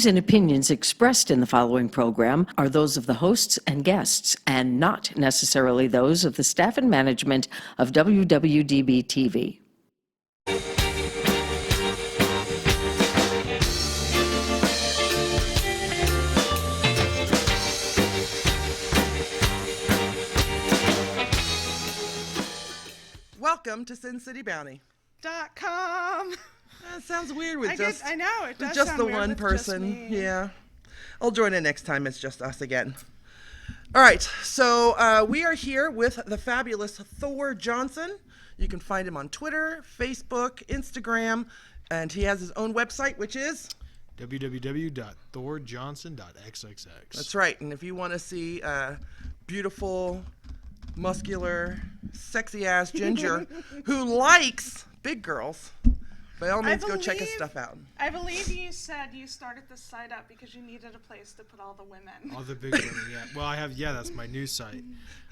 views and opinions expressed in the following program are those of the hosts and guests, and not necessarily those of the staff and management of WWDB TV. Welcome to SinCityBounty.com. That sounds weird with I know it does just sound the weird one with person. just me. Yeah, I'll join in next time. It's just us again. All right, so we are here with the fabulous Thor Johnson. You can find him on Twitter, Facebook, Instagram, and he has his own website, which is www.thorjohnson.xxx. That's right. And if you want to see beautiful, muscular, sexy-ass Ginger who likes big girls, by all means, go check his stuff out. I believe you said you started this site up because you needed a place to put all the women. All the big women, yeah. Well, that's my new site.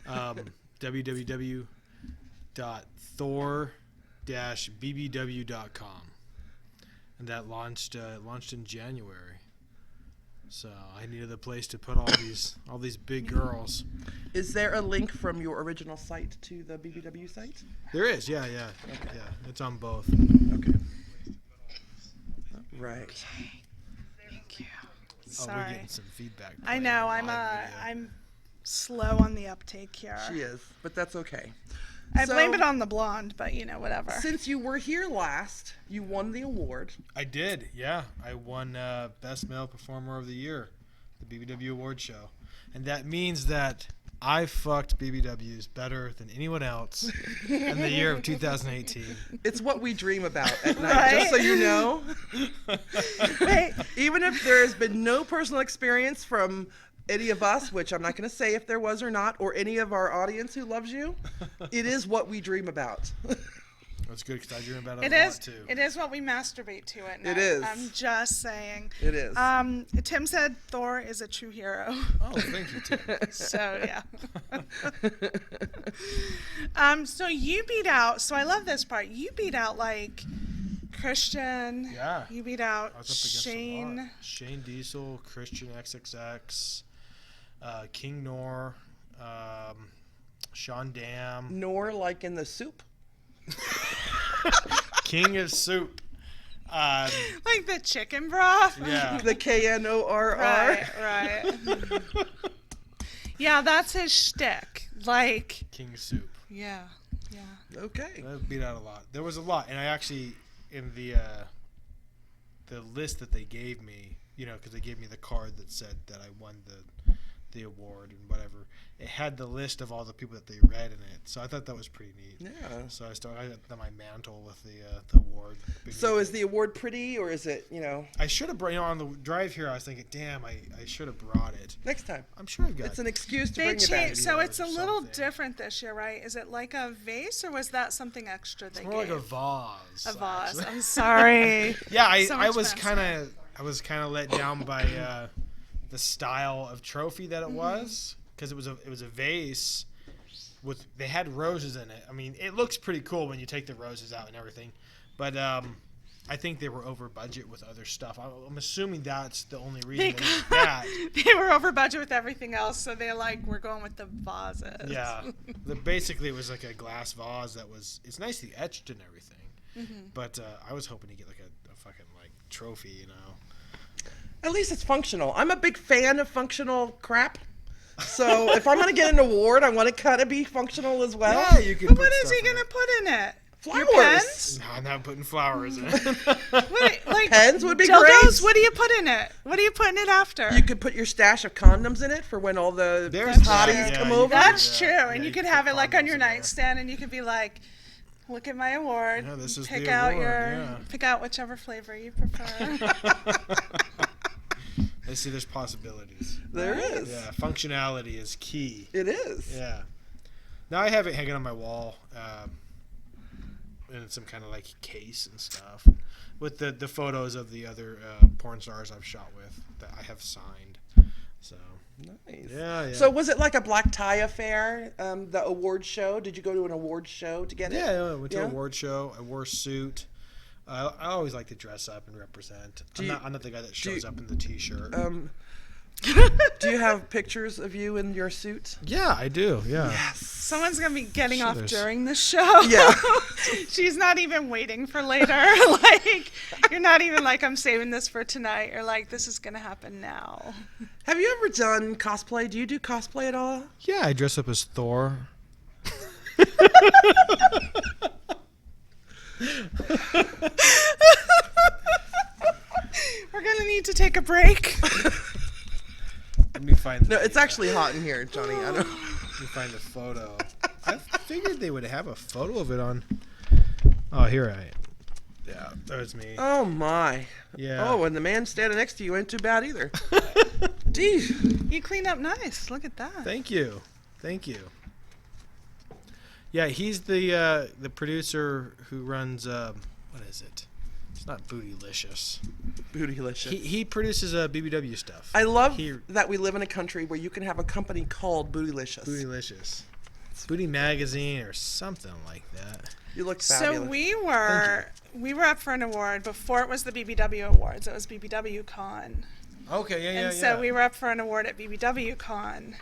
www.thor-bbw.com. And that launched in January. So I needed a place to put all these big girls. Is there a link from your original site to the BBW site? There is, yeah. Okay. Yeah, it's on both. Okay. Right. Thank you. Oh, Sorry. we're getting some feedback. I know I'm slow on the uptake here. She is, but that's okay. I blame it on the blonde, but whatever. Since you were here last, you won the award. I did, yeah. I won Best Male Performer of the Year, the BBW Award Show. And that means that I fucked BBWs better than anyone else in the year of 2018. It's what we dream about at night, Right? just so you know. Wait, Even if there has been no personal experience from any of us, which I'm not going to say if there was or not, or any of our audience who loves you, it is what we dream about. That's good because I dream about it it a is. lot too. It is what we masturbate to at night. It is. I'm just saying. It is. Tim said Thor is a true hero. Oh, thank you, Tim. So yeah. So you beat out. So I love this part. You beat out like Christian. Yeah. You beat out I was up against a Shane. lot. Shane Diesel, Christian XXX, King Nor, Sean Dam. Nor like in the soup. King of Soup. Like the chicken broth. Yeah. The KNORR. Right. Yeah, that's his shtick. Like. King of Soup. Yeah. Okay. I beat out a lot. There was a lot, and I actually in the list that they gave me, because they gave me the card that said that I won the award and whatever. It had the list of all the people that they read in it, so I thought that was pretty neat. Yeah. So I got my mantle with the award. So is the award pretty, or is it, I should have brought. On the drive here, I was thinking, damn, I should have brought it. next time? I'm sure I've got. It's an excuse to They bring it back. changed. So it's a or little something. different this year, right? Is it like a vase, or was that something extra they It's more gave? like a vase. A vase. actually. I'm sorry. Yeah, So I much was faster. kind of let down by the style of trophy that it was, because it was a vase they had roses in it. I mean, it looks pretty cool when you take the roses out and everything, but I think they were over budget with other stuff. I'm assuming that's the only reason they did that. They were over budget with everything else, so they're like, we're going with the vases. Yeah, basically it was like a glass vase it's nicely etched and everything, but I was hoping to get like a fucking like trophy, At least it's functional. I'm a big fan of functional crap. So if I'm going to get an award, I want to kind of be functional as well. Yeah, you could. But what is he going to put in it? Your Flowers. pens? No, I'm not putting flowers in. Like Pens would be dildos? great. What do you put in it? What are you putting it after? You could put your stash of condoms in it for when all the There's hotties that, come yeah, over. That's Yeah, true. yeah, And you you could can have put it like on condoms your in there. nightstand, and you could be like, look at my award. Yeah, this is pick the out award, pick out whichever flavor you prefer. I see there's possibilities. There is. Yeah, functionality is key. It is. Yeah. Now I have it hanging on my wall in some kind of like case and stuff with the photos of the other porn stars I've shot with that I have signed. So Nice. yeah. So was it like a black tie affair, the award show? Did you go to an award show to get it? Yeah, I went to Yeah? an award show. I wore a suit. I always like to dress up and represent. I'm not the guy that shows up in the t-shirt. Do you have pictures of you in your suit? Yeah, I do. Yeah. Yes. Someone's gonna be getting off there's- during the show. Yeah. She's not even waiting for later. Like, you're not even like, I'm saving this for tonight, or like, this is gonna happen now. Have you ever done cosplay? Do you do cosplay at all? Yeah, I dress up as Thor. We're gonna need to take a break. Let me find. No, it's actually hot in here, Johnny. I don't. Let me find a photo. I figured they would have a photo of it on. Oh, here Yeah, there's me. Oh my. Yeah. Oh, and the man standing next to you ain't too bad either. Gee. You cleaned up nice. Look at that. Thank you. Yeah, he's the producer who runs what is it? It's not Bootylicious. Bootylicious. He produces BBW stuff. I love that we live in a country where you can have a company called Bootylicious. Bootylicious. Booty Magazine or something like that. You look fabulous. So we were up for an award before it was the BBW Awards. It was BBW Con. Okay, yeah. And so we were up for an award at BBW Con.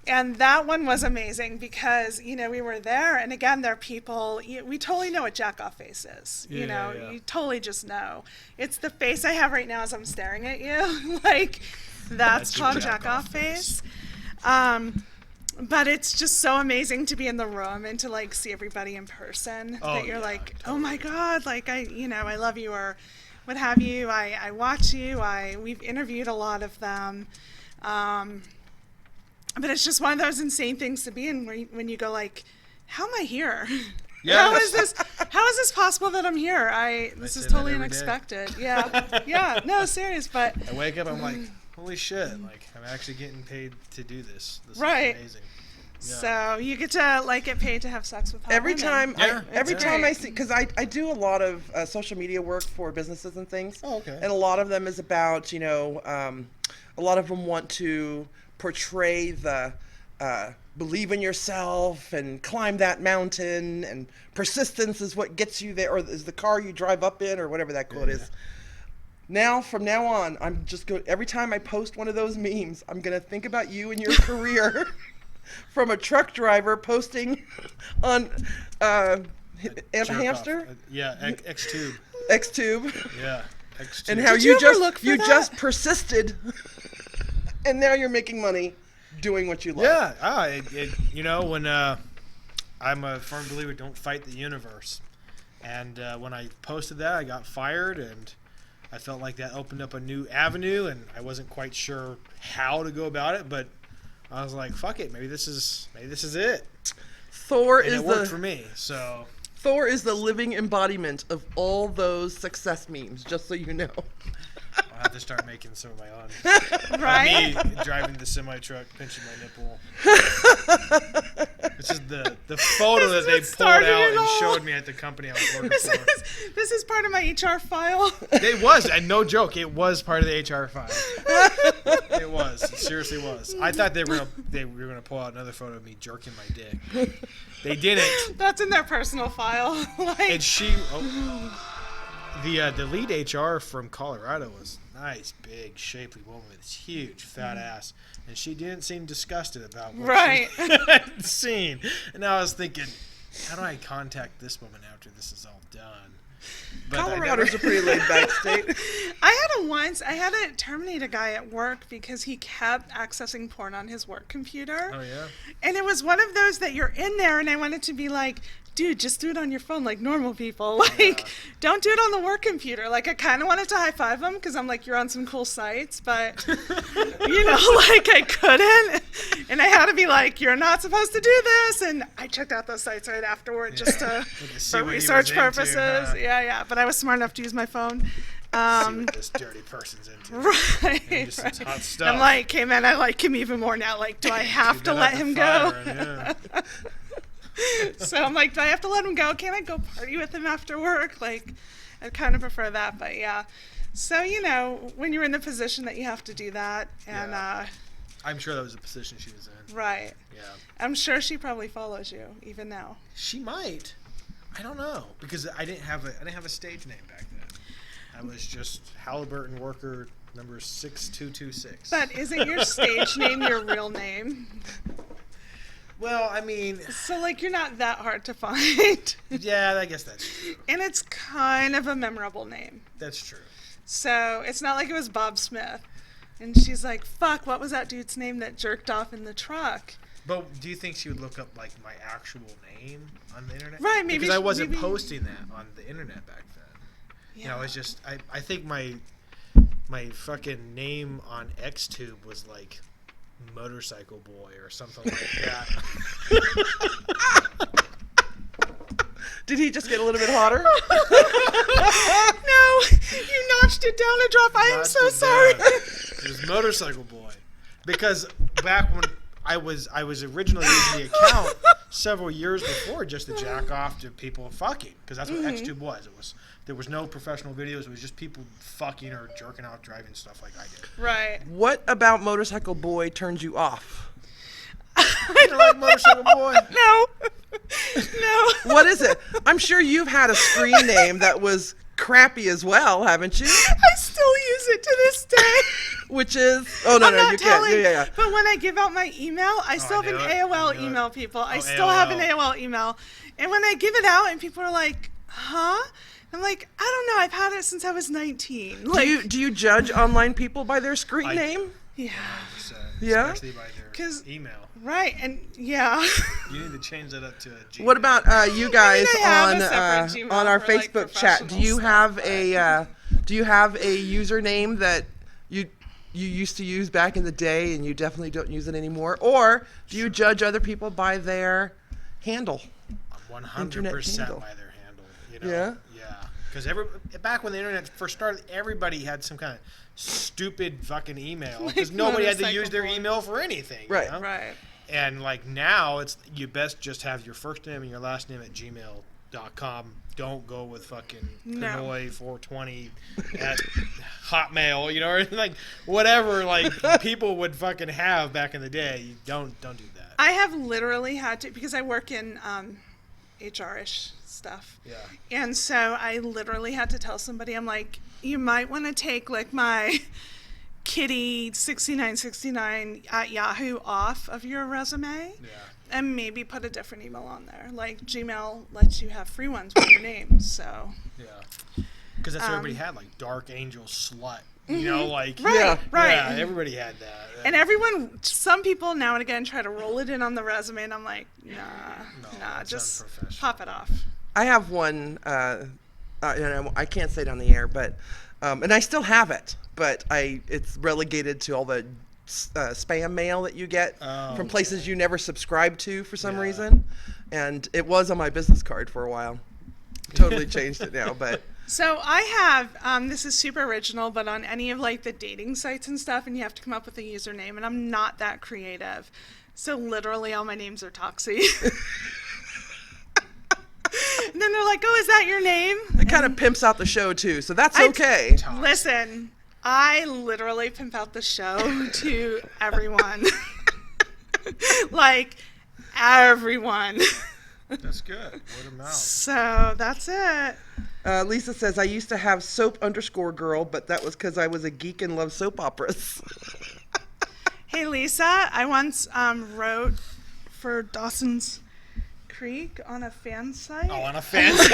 And that one was amazing because, you know, we were there, and again, they're people, we totally know what jack-off face is. You know, you totally just know. It's the face I have right now as I'm staring at you. Like, that's called jack-off face. But it's just so amazing to be in the room and to, like, see everybody in person. That you're like, totally. Oh my God, like, I love you, or what have you. I watch you. We've interviewed a lot of them. But it's just one of those insane things to be in when you go like, how am I here? Yeah. How is this possible that I'm here? This is totally unexpected. Yeah, no, serious, but I wake up, I'm like, holy shit, like I'm actually getting paid to do this. This right. is amazing. Yeah. So you get to like get paid to have sex with hot Every women. time I see, because I do a lot of social media work for businesses and things. Oh, okay. And a lot of them is about, a lot of them want to portray the believe in yourself and climb that mountain, and persistence is what gets you there, or is the car you drive up in, or whatever that quote is. From now on, I'm just going, every time I post one of those memes, I'm going to think about you and your career from a truck driver posting on Hamster? X-Tube. X-Tube. Yeah, X-Tube. And how you just persisted, and now you're making money doing what you love. Yeah, when I'm a firm believer, don't fight the universe. And when I posted that, I got fired, and I felt like that opened up a new avenue, and I wasn't quite sure how to go about it, but I was like, fuck it, maybe this is it. It worked for me, so. Thor is the living embodiment of all those success memes, just so you know. I'll have to start making some of my own. Right? Me driving the semi-truck, pinching my nipple. This is the photo that they pulled out and showed me at the company I was working for. This is part of my HR file. It was, and no joke, it was part of the HR file. It was. It seriously was. I thought they were gonna pull out another photo of me jerking my dick. They didn't. That's in their personal file. And the lead HR from Colorado was nice, big, shapely woman with this huge, fat ass, and she didn't seem disgusted about what she had seen. And I was thinking, how do I contact this woman after this is all done? But Colorado's a pretty laid-back state. I had to terminate a guy at work because he kept accessing porn on his work computer. Oh, yeah? And it was one of those that you're in there, and I wanted to be like, dude, just do it on your phone like normal people. Like, don't do it on the work computer. Like, I kind of wanted to high-five him because I'm like, you're on some cool sites, but, like, I couldn't. And I had to be like, you're not supposed to do this. And I checked out those sites right afterward just for research purposes. Yeah. But I was smart enough to use my phone. See what this dirty person's into. Right. Just some hot stuff. I'm like, hey, man, I like him even more now. Like, do I have to let him go? So I'm like, do I have to let him go? Can't I go party with him after work? Like, I kind of prefer that, but yeah. So, when you're in the position that you have to do that, and I'm sure that was the position she was in. Right. Yeah. I'm sure she probably follows you even now. She might. I don't know, because I didn't have a stage name back then. I was just Halliburton Worker number 6226. But isn't your stage name your real name? Well, I mean, So, like, you're not that hard to find. yeah, I guess that's true. And it's kind of a memorable name. That's true. So, it's not like it was Bob Smith. And she's like, fuck, what was that dude's name that jerked off in the truck? But do you think she would look up like my actual name on the internet? Right, maybe because I she- wasn't maybe- posting that on the internet back then. You know, it's just I think my fucking name on XTube was like Motorcycle Boy or something like that. Did he just get a little bit hotter? No, you notched it down a drop. I am Not so too sorry. bad. It was Motorcycle Boy, because back when I was originally using the account several years before just to jack off to people fucking, because that's what XTube was. There was no professional videos. It was just people fucking or jerking off, driving stuff like I did. Right. What about Motorcycle Boy turns you off? I You like Motorcycle Boy? No. No. What is it? I'm sure you've had a screen name that was crappy as well, haven't you? I still use it to this day. Which is I'm not you telling. can't. Yeah. But when I give out my email, I still have I an knew it. AOL I knew it. email, people. I Oh, still have an AOL. AOL email. And when I give it out and people are like, huh? I'm like, I don't know. I've had it since I was 19. Like, Do you judge online people by their screen I- name? yeah. Yeah? Especially by their 'Cause- email. Right. And yeah. You need to change that up to a Gmail. What about you guys I have a separate Gmail on our for, like, Facebook chat? Do you professional have stuff, a username that you used to use back in the day and you definitely don't use it anymore, or do you judge other people by their handle? 100% Internet handle. by their handle. You know? Yeah? Yeah. Because back when the internet first started, everybody had some kind of stupid fucking email. Because nobody had to use their Motorcycle Boy. email for anything. Right. You know? Right. And like now, it's you best just have your first name and your last name at gmail.com. Don't go with fucking No. Pinoy420 at Hotmail. You know, or like whatever like people would fucking have back in the day. You don't do that. I have literally had to, because I work in HR-ish stuff. Yeah. And so I literally had to tell somebody, I'm like, you might want to take like my kitty6969 at Yahoo off of your resume Yeah. and maybe put a different email on there. Like Gmail lets you have free ones with your name. So Yeah. Because that's what everybody had, like Dark Angel Slut. You know, like right, Yeah. right. Yeah, everybody had that. And everyone, some people now and again try to roll it in on the resume, and I'm like, nah, that's just unprofessional. pop it off. I have one. I can't say it on the air, but and I still have it, but it's relegated to all the spam mail that you get from places you never subscribe to for some reason, and it was on my business card for a while. Totally changed it now, but. So I have, this is super original, but on any of like the dating sites and stuff, and you have to come up with a username, and I'm not that creative. So literally all my names are Toxi. And then they're like, oh, is that your name? It kind of pimps out the show too, so that's I- okay. Listen, I literally pimp out the show to everyone. Like, everyone. That's good. Word of mouth. So that's it. Lisa says, I used to have soap_girl, but that was because I was a geek and loved soap operas. Hey, Lisa, I once wrote for Dawson's Creek on a fan site. Oh, on a fan site.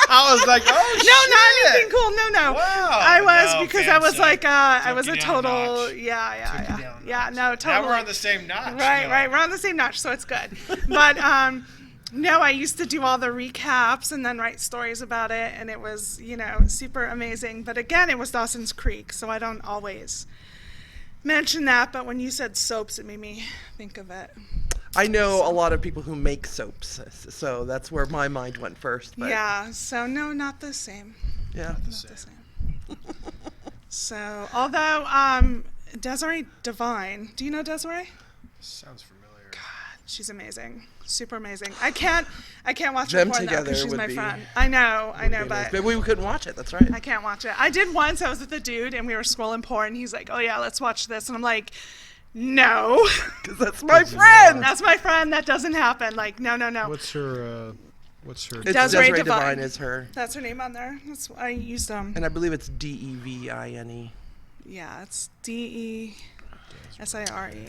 I was like, oh, No, shit. not anything cool. No. Wow. I was No, because fan I was site. like, I Took was you a down a total, notch. yeah. Down No, notch. totally. Now we're on the same notch. Right, you know. right. We're on the same notch, so it's good. But no, I used to do all the recaps and then write stories about it, and it was, super amazing. But again, it was Dawson's Creek, so I don't always mention that. But when you said soaps, it made me think of it. I know a lot of people who make soaps, so that's where my mind went first. But Yeah, so no, not the same. yeah. Not the same. So, although Desiree Devine, do you know Desiree? Sounds familiar. She's amazing, super amazing. I can't watch Them her porn though together because she's would my be- friend. I know, but But we couldn't watch it. That's right. I can't watch it. I did once. I was with a dude and we were scrolling porn. He's like, "Oh yeah, let's watch this," and I'm like, "No, Because that's my friend. that's my friend. That doesn't happen. Like, no." What's her What's her? It's Desiree Desiree Divine. Divine is her. That's her name on there. That's I used And I believe it's Devine. Yeah, it's DESIRE.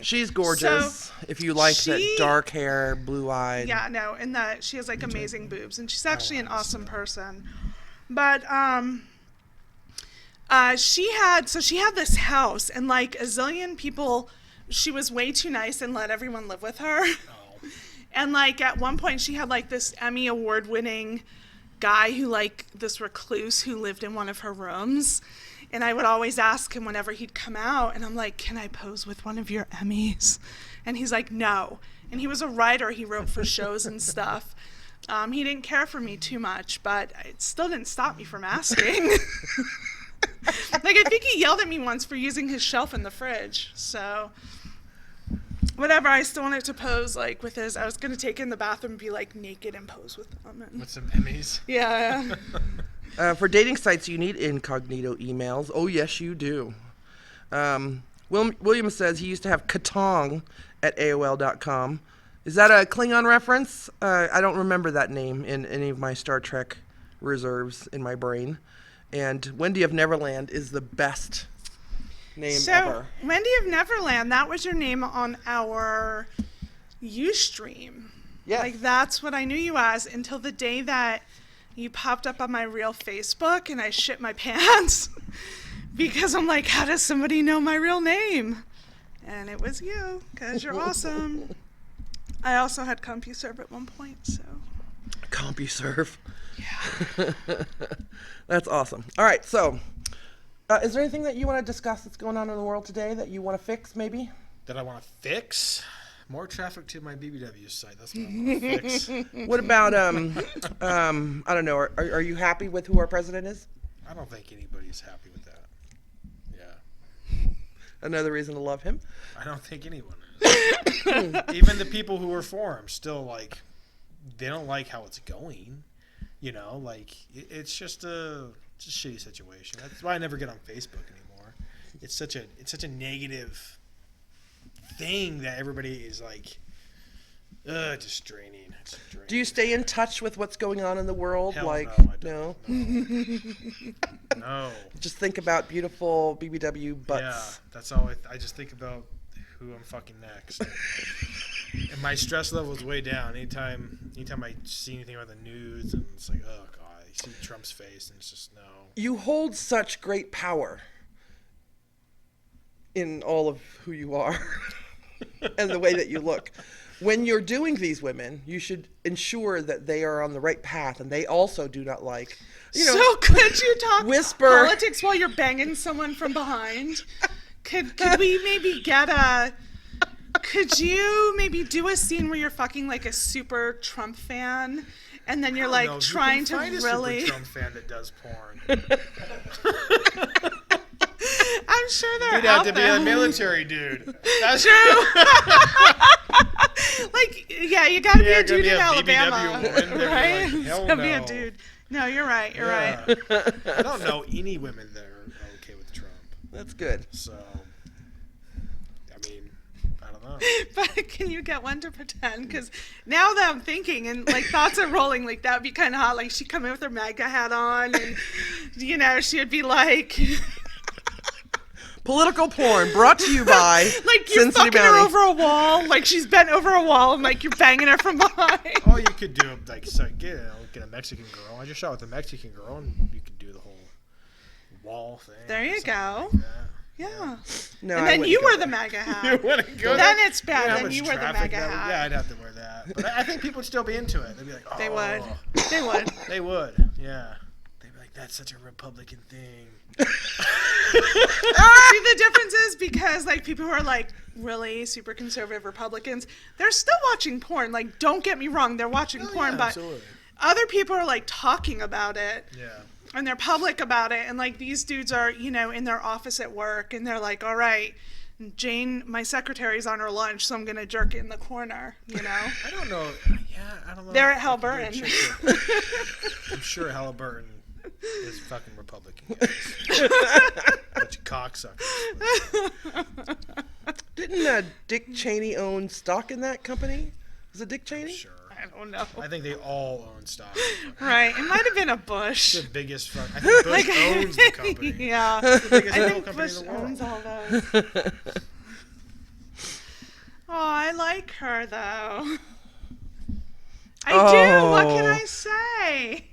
She's gorgeous. If you like that dark hair, blue-eyed. Yeah, no, and that she has like amazing boobs, and she's actually an awesome person. But she had this house, and like a zillion people. She was way too nice and let everyone live with her. And like at one point, she had like this Emmy award-winning guy who like this recluse who lived in one of her rooms. And I would always ask him whenever he'd come out, and I'm like, can I pose with one of your Emmys? And he's like, no. And he was a writer. He wrote for shows and stuff. He didn't care for me too much, but it still didn't stop me from asking. Like, I think he yelled at me once for using his shelf in the fridge. So, whatever, I still wanted to pose, like, with his, I was going to take in the bathroom and be, like, naked and pose with them. And, With some Emmys. yeah. For dating sites, you need incognito emails. Oh, yes, you do. William says he used to have Katong at AOL.com. Is that a Klingon reference? I don't remember that name in any of my Star Trek reserves in my brain. And Wendy of Neverland is the best name ever. Wendy of Neverland, that was your name on our Ustream. Yes. Like, that's what I knew you as until the day that you popped up on my real Facebook and I shit my pants because I'm like, how does somebody know my real name? And it was you, because you're awesome. I also had CompuServe at one point, so. CompuServe. Yeah. That's awesome. All right, so is there anything that you want to discuss that's going on in the world today that you want to fix, maybe? That I want to fix? More traffic to my BBW site. That's what I want to fix. What about, I don't know, are you happy with who our president is? I don't think anybody's happy with that. Yeah. Another reason to love him? I don't think anyone is. Even the people who are for him still, like, they don't like how it's going. You know, like, it's just a shitty situation. That's why I never get on Facebook anymore. It's such a negative thing that everybody is like, just draining. It's draining. Do you stay in touch with what's going on in the world? Hell like, no, I no? don't. No. Just think about beautiful BBW butts. Yeah, that's all. I just think about who I'm fucking next. And my stress level is way down. Anytime I see anything about the news, and it's like, oh god, you see Trump's face, and it's just no. You hold such great power in all of who you are and the way that you look. When you're doing these women, you should ensure that they are on the right path, and they also do not like, you know. So could you talk whisper politics while you're banging someone from behind? Could we maybe get a? Could you maybe do a scene where you're fucking like a super Trump fan, and then you're like trying to find really? a super Trump fan that does porn. I'm sure they're You'd out have to there. be a military dude. That's True. Like, yeah, you gotta be Yeah, a dude gotta be in a Alabama, BBW woman. They're right? like, hell Gotta be a no. dude. No, you're right. You're right. I don't know any women that are okay with Trump. That's good. So, I mean, I don't know. But can you get one to pretend? Because now that I'm thinking and like thoughts are rolling, like that would be kind of hot. Like she'd come in with her MAGA hat on, and you know she would be like, Political porn brought to you by like you're fucking her SinCityBounty. over a wall, like she's bent over a wall, and like you're banging her from behind. All you could do, like, get a Mexican girl. I just shot with a Mexican girl, and you could do the whole wall thing. There you something go. like that. Yeah. No, And I then wouldn't you go wear there. the MAGA hat. You wouldn't go Then there? it's bad. You know how Then much you wear the traffic MAGA that would- hat. Yeah, I'd have to wear that. But I think people would still be into it. They'd be like, oh. They would. They would. They would, yeah. They'd be like, that's such a Republican thing. See, the difference is because like people who are like really super conservative Republicans, they're still watching porn. Like, don't get me wrong, they're watching porn, yeah, but absolutely. other people are like talking about it. Yeah. And they're public about it, and like these dudes are, you know, in their office at work, and they're like, all right, Jane, my secretary's on her lunch, so I'm gonna jerk it in the corner, you know. I don't know. Yeah, I don't know. They're at if I could do a Halliburton. chick. I'm sure Halliburton is fucking Republican. Guys. Bunch of cocksuckers. Didn't Dick Cheney own stock in that company? Was it Dick Cheney? Sure. I I don't know. I think they all own stock. Right. It might have been a Bush. The biggest fuck. I think Bush owns the company. Yeah. It's the biggest I oil think company Bush in the world. owns all those. Oh, I like her though. I do. What can I say?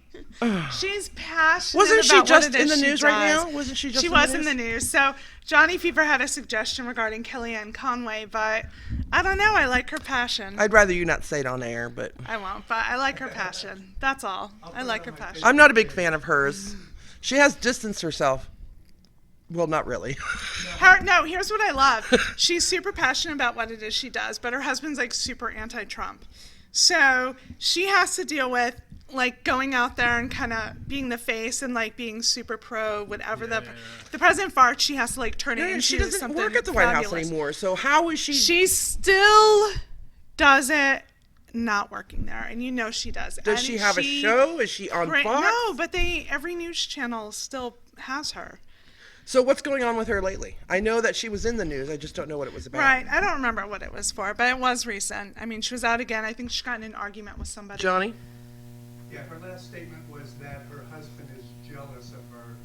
She's passionate Wasn't she about just what it in is the she news right does. now? Wasn't she just She in was the in news? the news. So Johnny Fever had a suggestion regarding Kellyanne Conway, but I don't know. I like her passion. I'd rather you not say it on air, but I won't, but I like her passion. That's all. I like her passion. I'm not a big fan of hers. She has distanced herself. Well, not really. No, here's what I love. She's super passionate about what it is she does, but her husband's like super anti-Trump. So she has to deal with like going out there and kind of being the face and like being super pro whatever the president farts, she has to like turn it into She doesn't something work at the White House fabulous. anymore, so how is she? She still does it not working there, and you know she does. Does she have a show? Is she on Fox? No, but every news channel still has her. So what's going on with her lately? I know that she was in the news. I just don't know what it was about. Right. I don't remember what it was for, but it was recent. I mean, she was out again. I think she got in an argument with somebody. Johnny? Yeah, her last statement was that her husband is jealous of her,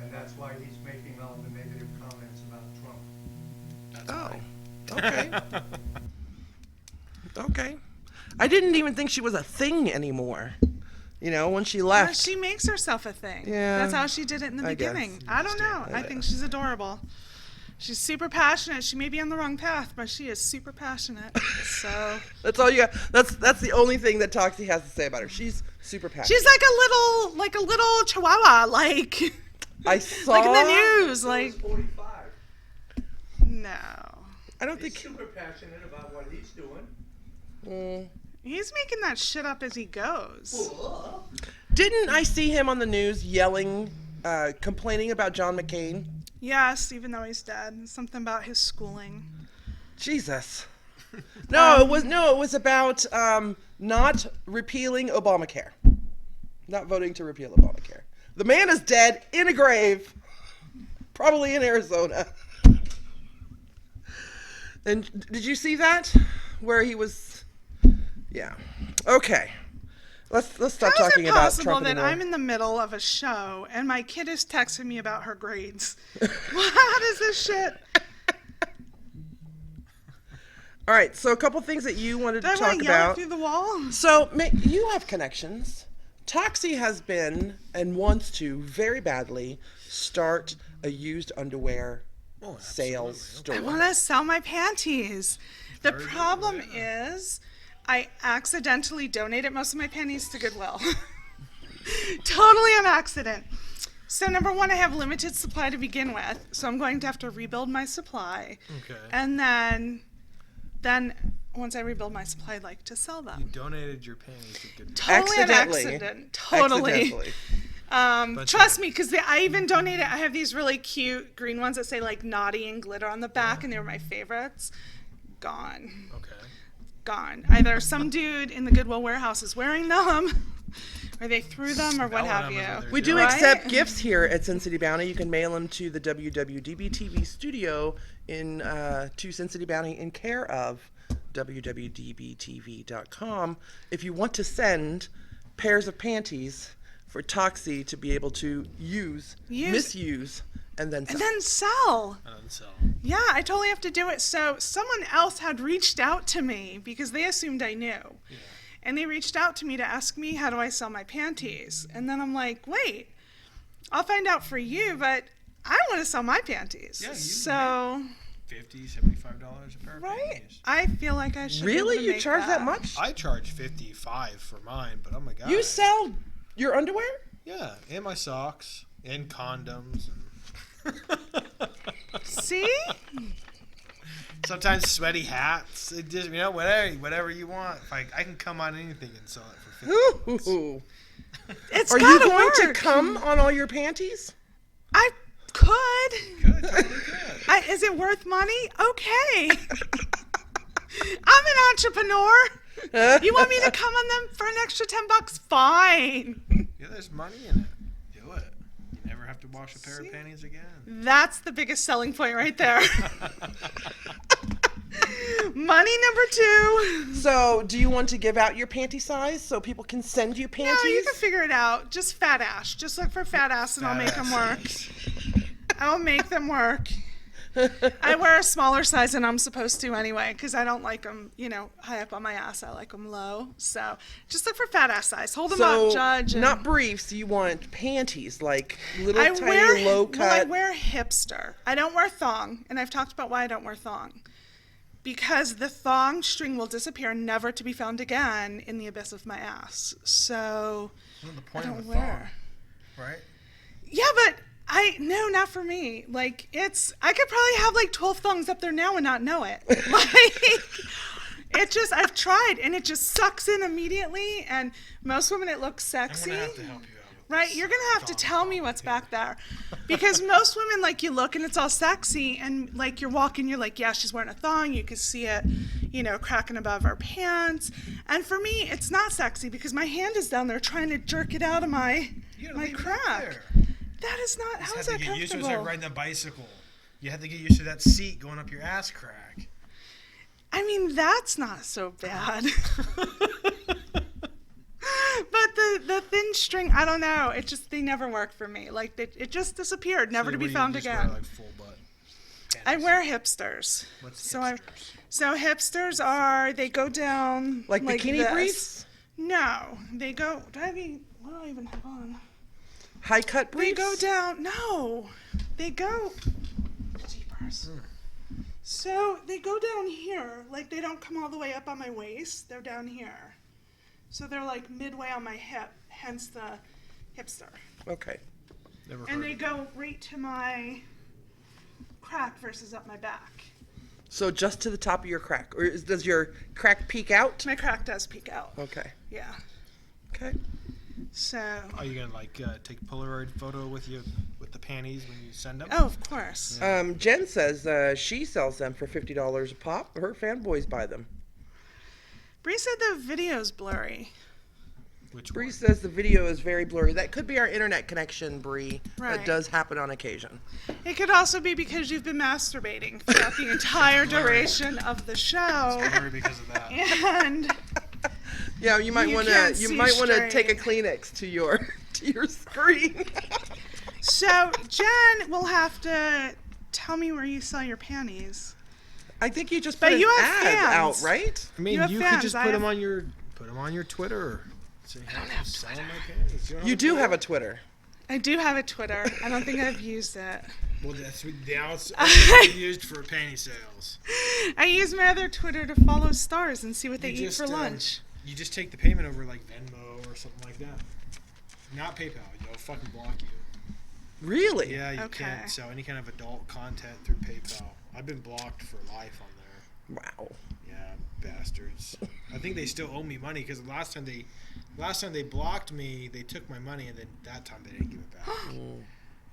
and that's why he's making all the negative comments about Trump. Oh. Okay. Okay. I didn't even think she was a thing anymore. You know, when she Well, left. she makes herself a thing. Yeah, That's how she did it in the I guess. beginning. I don't know. I think she's adorable. She's super passionate. She may be on the wrong path, but she is super passionate. So That's all you got. That's the only thing that Toxi has to say about her. She's super passionate. she's like a little chihuahua, like I saw. like in the news, like 45. no. I don't He's think. super passionate about what he's doing. He's making that shit up as he goes. Didn't I see him on the news yelling, complaining about John McCain? Yes, even though he's dead. Something about his schooling. Jesus. No, it was about not repealing Obamacare. Not voting to repeal Obamacare. The man is dead in a grave, probably in Arizona. And did you see that? Where he was? Yeah. Okay. Let's stop How is talking it about possible Trump that anymore. I'm in the middle of a show and my kid is texting me about her grades? What is this shit? All right. So a couple things that you wanted Did I to want talk to yell about. through the wall? So you have connections. Toxi has been and wants to very badly start a used underwear sales store. I want to sell my panties. The problem is I accidentally donated most of my panties to Goodwill. Totally on accident. So number one, I have limited supply to begin with, so I'm going to have to rebuild my supply. Okay. And then once I rebuild my supply, I'd like to sell them. You donated your panties to Goodwill. Totally an Accidentally. accident. Totally. Accidentally. Trust me, because I even donated. I have these really cute green ones that say like naughty and glitter on the back, and they were my favorites. Gone. Okay. Gone. Either some dude in the Goodwill warehouse is wearing them, or they threw them, or what Smelling have them is what you. they're We do Right? accept gifts here at SinCityBounty. You can mail them to the WWDB studio in to SinCityBounty in care of WWDBTV.com. If you want to send pairs of panties for Toxi to be able to misuse, and then sell. And then sell. And so, Yeah, I totally have to do it. So someone else had reached out to me because they assumed I knew. yeah. And they reached out to me to ask me, how do I sell my panties? And then I'm like, wait, I'll find out for you, but I want to sell my panties. Yeah, you so, $50, $75 a pair of right? panties. I feel like I should be able Really? to You make charge that much? I charge $55 for mine, but oh my god. You sell your underwear? Yeah, and my socks, and condoms. See? Sometimes sweaty hats. It just, whatever you want. I can come on anything and sell it for $50. Ooh. It's Are you gotta going to work. come on all your panties? I could. Good, totally good. Is it worth money? Okay. I'm an entrepreneur. You want me to come on them for an extra $10? Fine. Yeah, there's money in it. Do it. You never have to wash a pair See? of panties again. That's the biggest selling point right there. Money number 2. So, do you want to give out your panty size so people can send you panties? No, you can figure it out. Just fat ass. Just look for fat ass and I'll make them work. I'll make them work. I wear a smaller size than I'm supposed to anyway because I don't like them, high up on my ass. I like them low. So just look for fat ass size. Hold them up, Judge. And not briefs. You want panties, like little I tiny wear, low cut. Well, I wear hipster. I don't wear thong, and I've talked about why I don't wear thong. Because the thong string will disappear, never to be found again in the abyss of my ass. So What's the point I of don't the thong, wear. right? Yeah, but no, not for me. Like, I could probably have like 12 thongs up there now and not know it. Like, I've tried and it just sucks in immediately. And most women, it looks sexy. I'm gonna have to help you out with Right? this You're going to have to thong tell me what's back there. Because most women, like, you look and it's all sexy and like you're walking, you're like, yeah, she's wearing a thong. You can see it, cracking above her pants. And for me, it's not sexy because my hand is down there trying to jerk it out of my crack. That is not. How is that comfortable? It's like riding a bicycle. You have to get used to that seat going up your ass crack. I mean, that's not so bad. But the thin string, I don't know. They never work for me. Like it just disappeared, never to be found again. Wear, like, full butt I wear hipsters. What's hipsters? So Hipsters they go down like bikini this. briefs? No, they go. What do I even have on? High cut briefs? They go down. No, they go. Jeepers. So they go down here. Like they don't come all the way up on my waist. They're down here. So they're like midway on my hip. Hence the hipster. Okay. Never And heard they of go right to my crack versus up my back. So just to the top of your crack, or does your crack peek out? My crack does peek out. Okay. Yeah. Okay. So. Are you gonna take a Polaroid photo with you with the panties when you send them? Oh, of course. Jen says she sells them for $50 a pop. Her fanboys buy them. Bree said the video's blurry. Which Bree one? says the video is very blurry. That could be our internet connection, Bree. Right. That does happen on occasion. It could also be because you've been masturbating throughout the entire duration of the show. Blurry because of that. And Yeah, you might You want can't to. You see might want to straight. take a Kleenex to your screen. so Jen will have to tell me where you sell your panties. I think you just But put an you have ad fans. out, right? I mean, You have you fans, could just I put have- them on your Twitter. Say, I don't have Twitter. My panties. You do have a Twitter. I do have a Twitter. I don't think I've used it. Well, that's now it's used for panty sales. I use my other Twitter to follow stars and see what they eat for lunch. You just take the payment over like Venmo or something like that. Not PayPal. They'll fucking block you. Really? Yeah, you Okay. can't sell any kind of adult content through PayPal. I've been blocked for life on there. Wow. Yeah, bastards. I think they still owe me money because last time they blocked me, they took my money, and then that time they didn't give it back.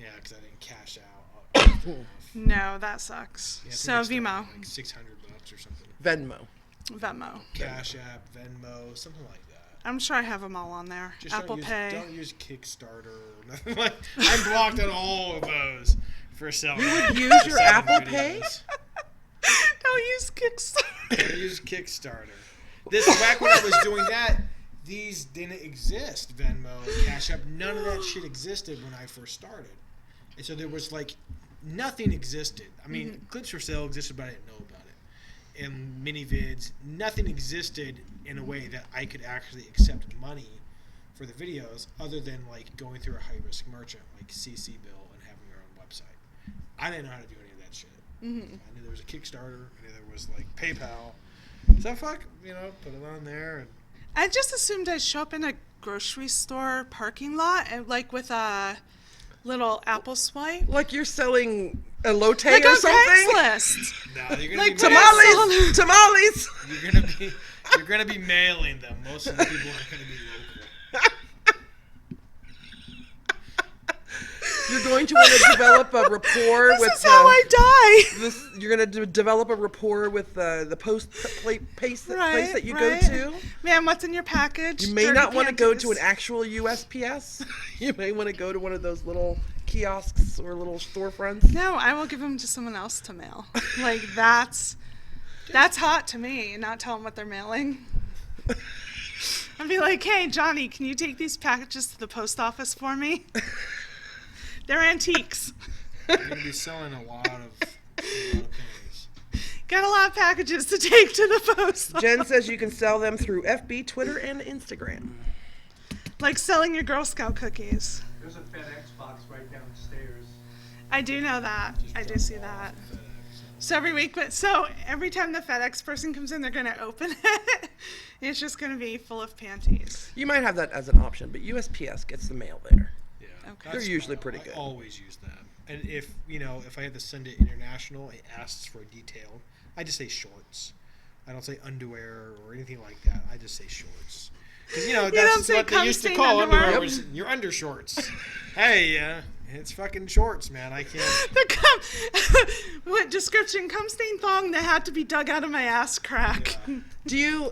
Yeah, because I didn't cash out. No, that sucks. Yeah, I think So it's still Vimo, like $600 or something. Venmo. Venmo. Cash App, Venmo, something like that. I'm sure I have them all on there. Just Apple Pay. Don't use Kickstarter or nothing like. I'm blocked on all of those for selling. You would use for your selling Apple Pay? videos. Don't use Kickstarter. Don't use Kickstarter. This back when I was doing that, these didn't exist. Venmo, Cash App, none of that shit existed when I first started, and so there was like nothing existed. I mean, Clips for Sale existed, but I didn't know about it. And mini vids, nothing existed in a way that I could actually accept money for the videos, other than like going through a high risk merchant like CC Bill and having your own website. I didn't know how to do any of that shit. I knew there was a Kickstarter, I knew there was like PayPal. So fuck, put it on there. And I just assumed I'd show up in a grocery store parking lot and like with a little Apple swipe. Like you're selling elote Like or on something? Craigslist. no, you're gonna Like be Tamales! Tamales! you're gonna be mailing them. Most of the people aren't gonna be local. You're going to want to develop a rapport with. This is how I die. You're going to develop a rapport with the place that you go Right. to. Man, what's in your package? You may Dirty not want to go to an panties. actual USPS. You may want to go to one of those little kiosks or little storefronts. No, I will give them to someone else to mail. Like that's That's hot to me, not tell them what they're mailing. I'd be like, hey, Johnny, can you take these packages to the post office for me? They're antiques. You're going to be selling a lot of pennies. Got a lot of packages to take to the post office. Jen says you can sell them through FB, Twitter, and Instagram. Like selling your Girl Scout cookies. There's a FedEx box right downstairs. I do know that. I do see that. So every time the FedEx person comes in, they're going to open it. It's just going to be full of panties. You might have that as an option, but USPS gets the mail there. Yeah, Okay. They're usually pretty good. I always use that. And if I had to send it international, it asks for detailed. I just say shorts. I don't say underwear or anything like that. I just say shorts. Because that's what they used to call underwear. Was your undershorts. Hey, it's fucking shorts, man. I can't. What description? Cum stain thong that had to be dug out of my ass crack. Yeah.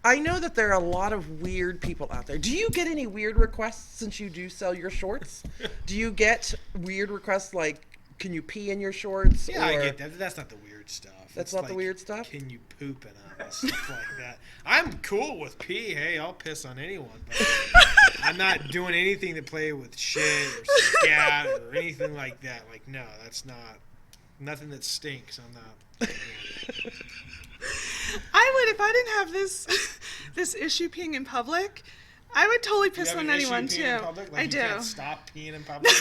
I know that there are a lot of weird people out there. Do you get any weird requests since you do sell your shorts? Do you get weird requests like, can you pee in your shorts? Yeah, I get that. That's not the weird stuff. That's It's not the like, weird stuff? Can you poop in them? Stuff like that. I'm cool with pee. Hey, I'll piss on anyone. But I'm not doing anything to play with shit or scat or anything like that. Like, no, that's not. Nothing that stinks. I'm not. I would, if I didn't have this issue peeing in public, I would totally piss on anyone too. Like I you do. Can't stop peeing in public.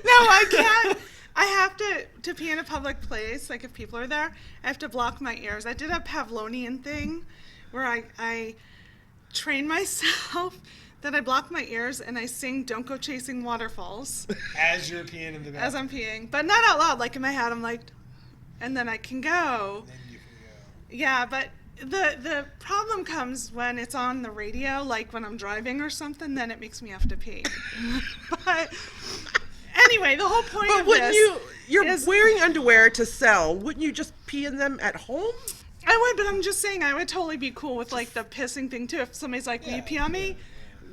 No, I can't. I have to pee in a public place. Like if people are there, I have to block my ears. I did a Pavlovian thing where I train myself that I block my ears and I sing "Don't Go Chasing Waterfalls" As you're peeing in the bathroom. as I'm peeing, but not out loud. Like in my head, I'm like, and then I can go. Then you can go. Yeah, but the problem comes when it's on the radio, like when I'm driving or something, then it makes me have to pee. But anyway, the whole point But of wouldn't this you're is, wearing underwear to sell. Wouldn't you just pee in them at home? I would, but I'm just saying I would totally be cool with like the pissing thing too. If somebody's like, will you pee on me?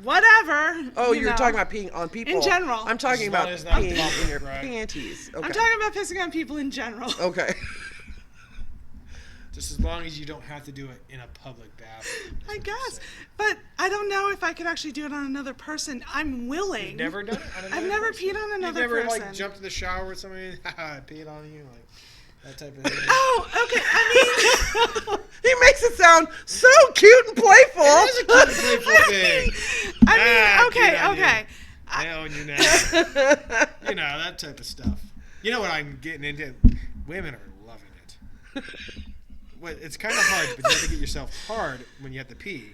Whatever. Oh, you you're know. talking about peeing on people. In general. I'm talking As long about as not peeing in public, your right? panties. Okay. I'm talking about pissing on people in general. Okay. Just as long as you don't have to do it in a public bathroom. is I what you're guess. saying. But I don't know if I could actually do it on another person. I'm willing. You've never done it on another I've never person? peed on another You've never person. like jumped in the shower with somebody and I peed on you, like that type of thing. Oh, okay. I mean, He makes it sound so cute and playful. It is a cute playful thing. okay. I own you now. You know, that type of stuff. You know what I'm getting into? Women are loving it. Well, it's kind of hard, but you have to get yourself hard when you have to pee,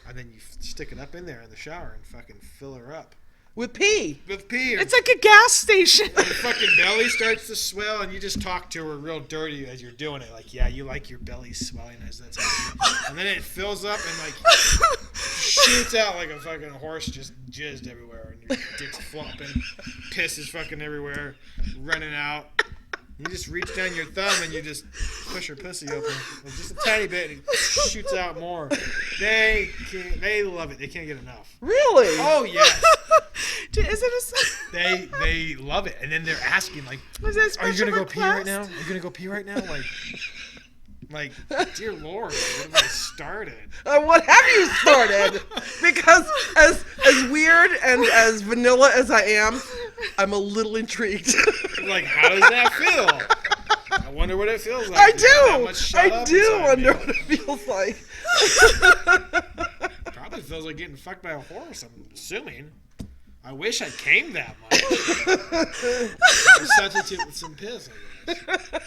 and then you stick it up in there in the shower and fucking fill her up With pee. with pee. it's like a gas station. Your fucking belly starts to swell, and you just talk to her real dirty as you're doing it. Like, yeah, you like your belly swelling as that's happening. And then it fills up and, like, shoots out like a fucking horse just jizzed everywhere. And your dick's flopping. Piss is fucking everywhere. Running out. You just reach down your thumb and you just push her pussy open. Like, just a tiny bit, and it shoots out more. They love it. They can't get enough. Really? Oh, yes. Is it They love it, and then they're asking like, Was it a "Are you special gonna go pee right request? now? Are you gonna go pee right now?" Like, dear Lord, what have I started? What have you started? Because as weird and as vanilla as I am, I'm a little intrigued. Like, how does that feel? I wonder what it feels like. I to have that much do. shut I up do inside wonder me. what it feels like. Probably feels like getting fucked by a horse. I'm assuming. I wish I came that much. Substitute with some piss, I guess.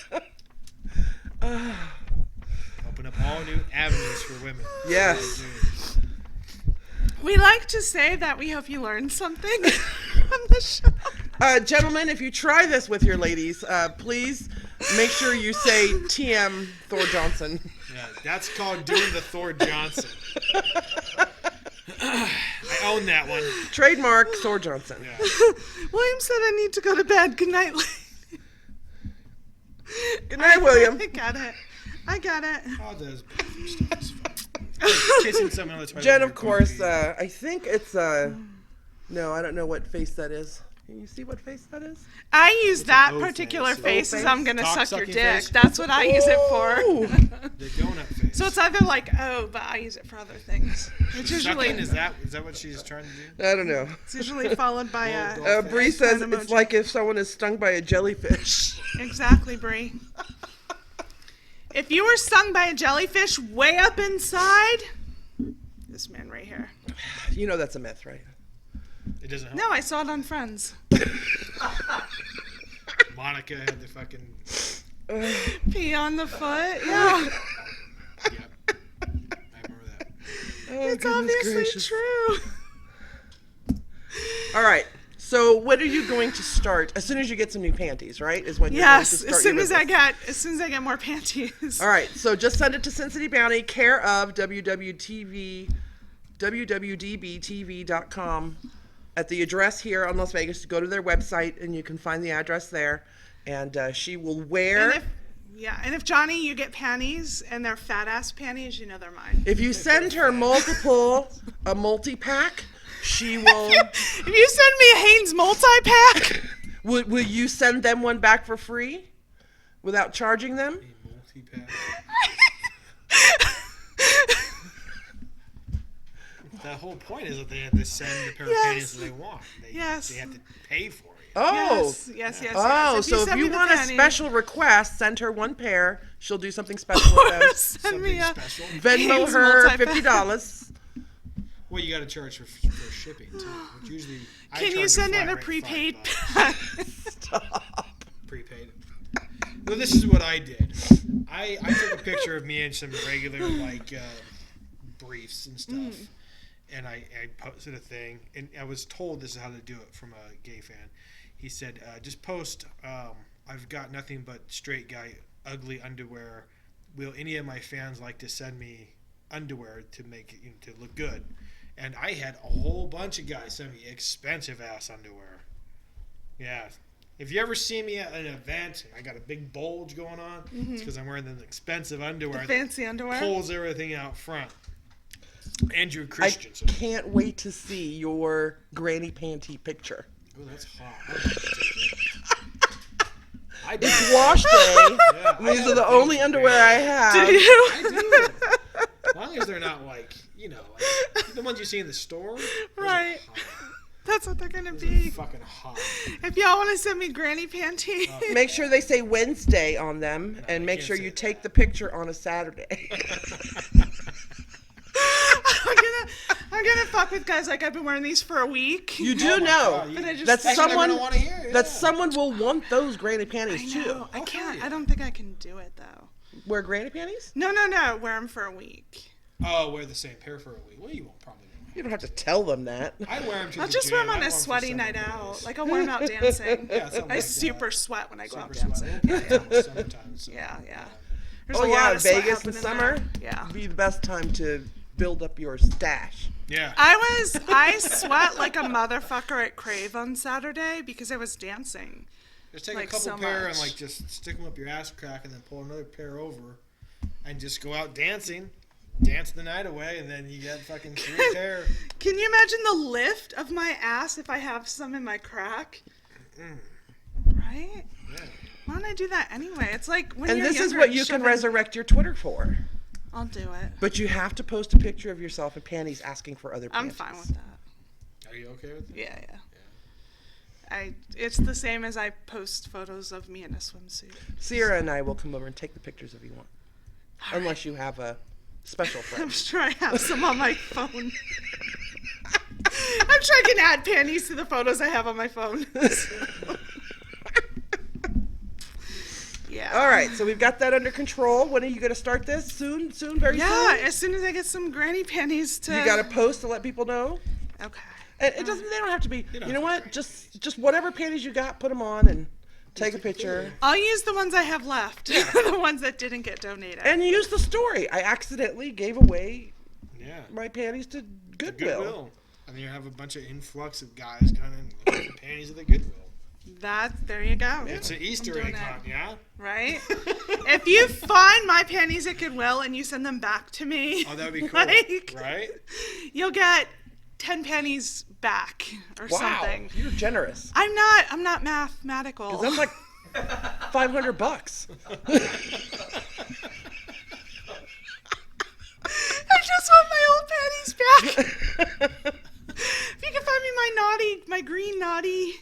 Open up all new avenues for women. Yes. We like to say that we hope you learned something from the show. Gentlemen, if you try this with your ladies, please make sure you say TM Thor Johnson. Yeah, that's called doing the Thor Johnson. I own that one. Trademark Thor Johnson. Yeah. William said I need to go to bed. Good night, lady. Good night, William. I got it. All those bathroom stuff is fun. Like kissing someone on the toilet. Jen, when of you're course, pooping. I think it's, no, I don't know what face that is. Can you see what face that is? I use that O particular face? face as O I'm gonna Cock suck your sucking dick. face? That's what I use it for. Ooh. The donut face. So it's either like but I use it for other things. It's usually Sucking, is that what she's trying to do? I don't know. it's usually followed by Bree says eggplant it's emoji. like if someone is stung by a jellyfish. Exactly, Bree. If you were stung by a jellyfish way up inside, this man right here. You know that's a myth, right? It doesn't help. No, I saw it on Friends. Monica had the fucking. Pee on the foot. Yeah, Yep. I remember that. Oh, it's goodness obviously gracious. true. All right. So when are you going to start? As soon as you get some new panties, right? Is when you're Yes, going to as start your soon as I get more panties. All right. So just send it to SinCityBounty, care of WWDB.com. At the address here on Las Vegas, go to their website and you can find the address there. And she will wear. And if Johnny, you get panties and they're fat ass panties, you know they're mine. If you send her a multi-pack, she will. If you send me a Hanes multi-pack, Will you send them one back for free without charging them? A multi-pack. The whole point is that they have to send the pair of panties that they want. They have to pay for it. Oh. yes. Oh, so if you want a special request, send her one pair. She'll do something special with them. Send me Something a special. Venmo Hanes her multi-pack. $50. Well, you got to charge for shipping too. Which usually I Can you charge send it in a flat rate prepaid $5. pack? Stop. Prepaid. Well, this is what I did. I took a picture of me in some regular briefs and stuff, and I posted a thing, and I was told this is how to do it from a gay fan. He said, just post, I've got nothing but straight guy ugly underwear. Will any of my fans like to send me underwear to make it to look good? And I had a whole bunch of guys send me expensive ass underwear. Yeah. If you ever see me at an event and I got a big bulge going on, it's because I'm wearing the expensive underwear. Fancy underwear. Pulls everything out front. Andrew I Christensen. can't wait to see your granny panty picture. Oh, that's hot. I do. It's wash day. Yeah, These are the only underwear I have. Do you? I do. As long as they're not like the ones you see in the store. Those are Right. hot. That's what they're gonna Those be. are fucking hot. If y'all want to send me granny panties, Make sure they say Wednesday on them, and they make can't sure say you that. take the picture on a Saturday. I'm gonna fuck with guys like I've been wearing these for a week. You do Oh my know God, But I just that think someone want to hear. that someone will want those granny panties too. No, I can't. I don't think I can do it though. Wear granny panties? No. Wear them for a week. Oh, wear the same pair for a week. Well, you won't probably. You don't have to tell them that. I wear them to I'll the just gym. wear them I on a wear 'em for sweaty several night out. days. Like I'll wear them out dancing. Yeah, something I like super that. sweat when I go out Super dancing. sweat. Okay, it's almost summertime, so. Yeah. There's Oh a lot yeah, of sweat Vegas in happening summer. there. Yeah. Would be the best time to build up your stash. Yeah. I sweat like a motherfucker at Crave on Saturday because I was dancing. Just take like, a couple so pair much. and just stick them up your ass crack, and then pull another pair over, and just go out dancing, dance the night away, and then you got fucking 3 pair. Can you imagine the lift of my ass if I have some in my crack? Right? Yeah. Why don't I do that anyway? It's like when And you're this is younger, what you can shove it- resurrect your Twitter for. I'll do it. But you have to post a picture of yourself in panties asking for other I'm panties. fine with that. Are you okay with that? Yeah. It's the same as I post photos of me in a swimsuit. Sierra and I will come over and take the pictures if you want. All Unless you have a special I'm friend. sure I have some on my phone. I'm sure I can add panties to the photos I have on my phone. Yeah. All right, so we've got that under control. When are you going to start this? Soon, very Yeah, soon? as soon as I get some granny panties to. You got to post to let people know? Okay. And it doesn't. They don't have to be. don't You know have what? Just whatever panties you got, put them on and take a picture. I'll use the ones I have left. The ones that didn't get donated. And use the story. I accidentally gave away Yeah. my panties to Goodwill. Goodwill. And then you have a bunch of influx of guys coming in with the panties of the Goodwill. There you go. It's an Easter doing egg it. hunt, yeah? Right? If you find my panties at Goodwill and you send them back to me, Oh, that would be cool. like, Right? you'll get 10 pennies back or Wow, something. you're generous. I'm not mathematical. 'Cause that's like $500. I just want my old pennies back. If you can find me my green naughty,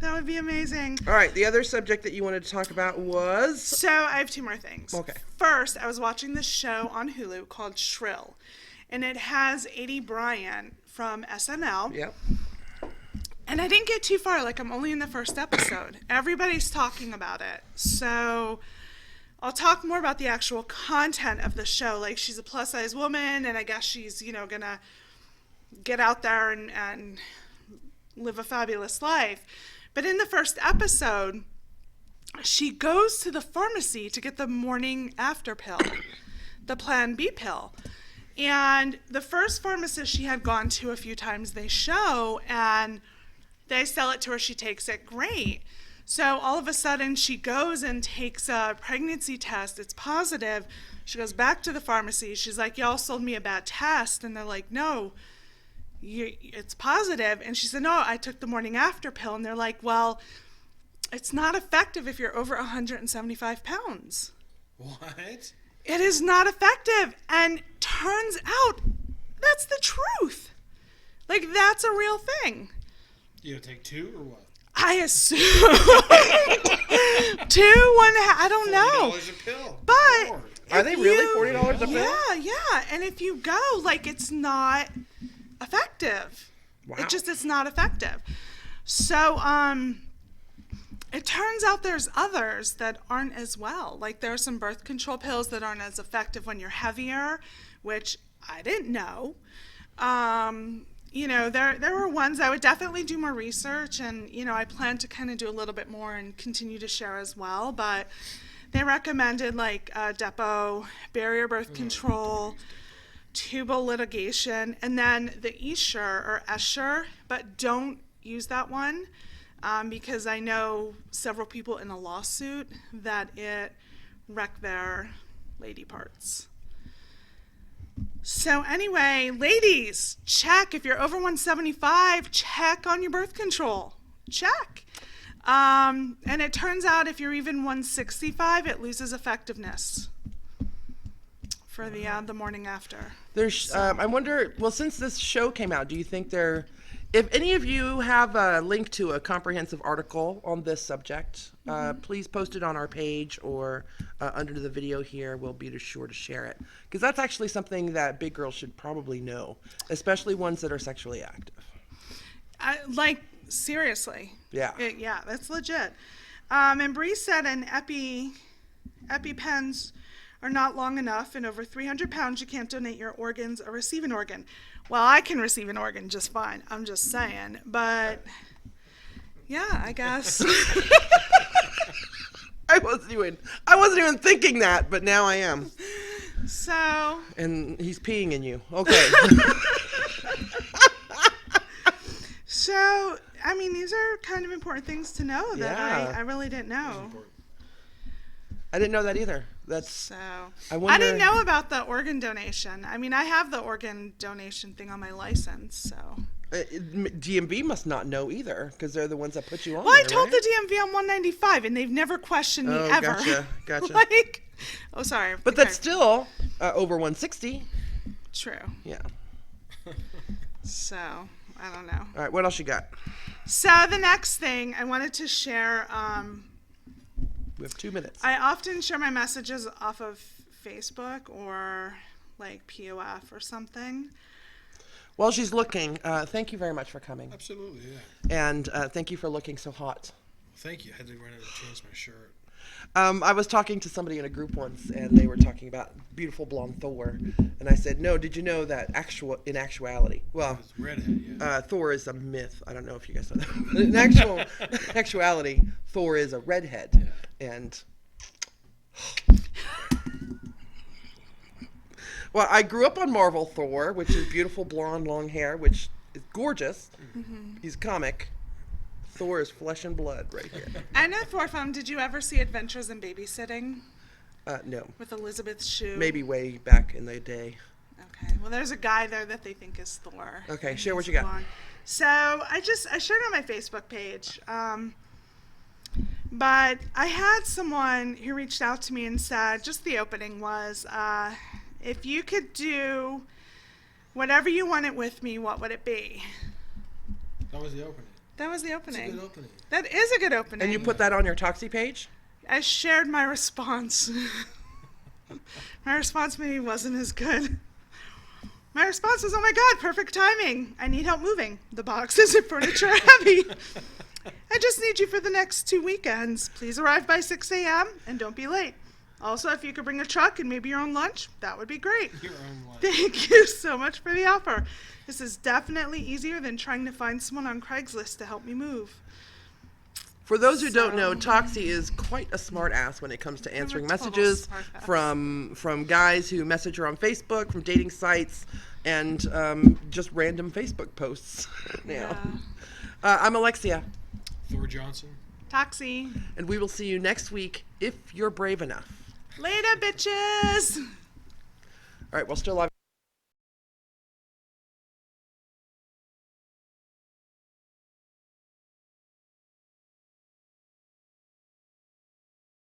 that would be amazing. All right, the other subject that you wanted to talk about was... So I have two more things. Okay. First, I was watching this show on Hulu called Shrill, and it has Adie Bryant from SNL. Yep. And I didn't get too far. Like, I'm only in the first episode. Everybody's talking about it. So I'll talk more about the actual content of the show. Like, she's a plus-size woman, and I guess she's, going to get out there and live a fabulous life. But in the first episode, she goes to the pharmacy to get the morning after pill, the Plan B pill. And the first pharmacist she had gone to a few times, they show, and they sell it to her, she takes it, great. So all of a sudden she goes and takes a pregnancy test, it's positive. She goes back to the pharmacy, she's like, y'all sold me a bad test. And they're like, no, it's positive. And she said, no, I took the morning after pill. And they're like, well, it's not effective if you're over 175 pounds. What? It is not effective. And turns out that's the truth. Like, that's a real thing. You gonna take two or what? I assume 2, 1.5. I don't know. $40 a pill. But Lord. Are they really $40 a pill? Yeah. And if you go, like, it's not effective. Wow. It's not effective. So, it turns out there's others that aren't as well. Like, there are some birth control pills that aren't as effective when you're heavier, which I didn't know. There were ones I would definitely do more research, and, I plan to kind of do a little bit more and continue to share as well. But they recommended, like, Depo, barrier birth control, tubal litigation, and then the Esher or Esher, but don't use that one. Because I know several people in a lawsuit that it wrecked their lady parts. So anyway, ladies, check. If you're over 175, check on your birth control. Check. And it turns out if you're even 165, it loses effectiveness for the morning after. There's, I wonder, well, since this show came out, do you think if any of you have a link to a comprehensive article on this subject, please post it on our page or under the video here. We'll be sure to share it. Because that's actually something that big girls should probably know, especially ones that are sexually active. Seriously. Yeah. Yeah, that's legit. And Bree said an EpiPens are not long enough, and over 300 pounds you can't donate your organs or receive an organ. Well, I can receive an organ just fine. I'm just saying. But, yeah, I guess. I wasn't even thinking that, but now I am. So. And he's peeing in you. Okay. So, I mean, these are kind of important things to know that Yeah. I really didn't know. I didn't know that either. So, I didn't know about the organ donation. I mean, I have the organ donation thing on my license, so. DMV must not know either, because they're the ones that put you on. Well, I there, told right? the DMV I'm 195, and they've never questioned me ever. Gotcha. Sorry. But that's still over 160. True. Yeah. So, I don't know. All right, what else you got? So, the next thing I wanted to share, We have 2 minutes. I often share my messages off of Facebook or like POF or something. While she's looking, thank you very much for coming. Absolutely, yeah. And thank you for looking so hot. Thank you. I had to run out and change my shirt. I was talking to somebody in a group once, and they were talking about beautiful blonde Thor. And I said, no, did you know that in actuality, well, It's redhead, yeah. Thor is a myth. I don't know if you guys know that. But in actuality, Thor is a redhead. Yeah. And well, I grew up on Marvel Thor, which is beautiful blonde, long hair, which is gorgeous. Mm-hmm. He's comic. Thor is flesh and blood right here. I know Thor film. Did you ever see Adventures in Babysitting No. with Elizabeth Shue? Maybe way back in the day. Okay. Well, there's a guy there that they think is Thor. Okay, And share what he's you got. blonde. So I shared it on my Facebook page. But I had someone who reached out to me and said, just the opening was, if you could do whatever you wanted with me, what would it be? That was the opening. That was the It's a opening. good opening. That is a good opening. And you put that on your Toxi page? I shared my response. My response maybe wasn't as good. My response was, oh my God, perfect timing. I need help moving. The boxes and furniture are heavy. I just need you for the next 2 weekends. Please arrive by 6 a.m. and don't be late. Also, if you could bring a truck and maybe your own lunch, that would be great. Your own life. Thank you so much for the offer. This is definitely easier than trying to find someone on Craigslist to help me move. For those who don't know, So- Toxi is quite a smart ass when it comes to answering a total messages smart ass. from guys who message her on Facebook, from dating sites, and just random Facebook posts now. Yeah. I'm Elexia, Thor Johnson. Toxi. and we will see you next week if you're brave enough. Later, bitches. All right, we're still live.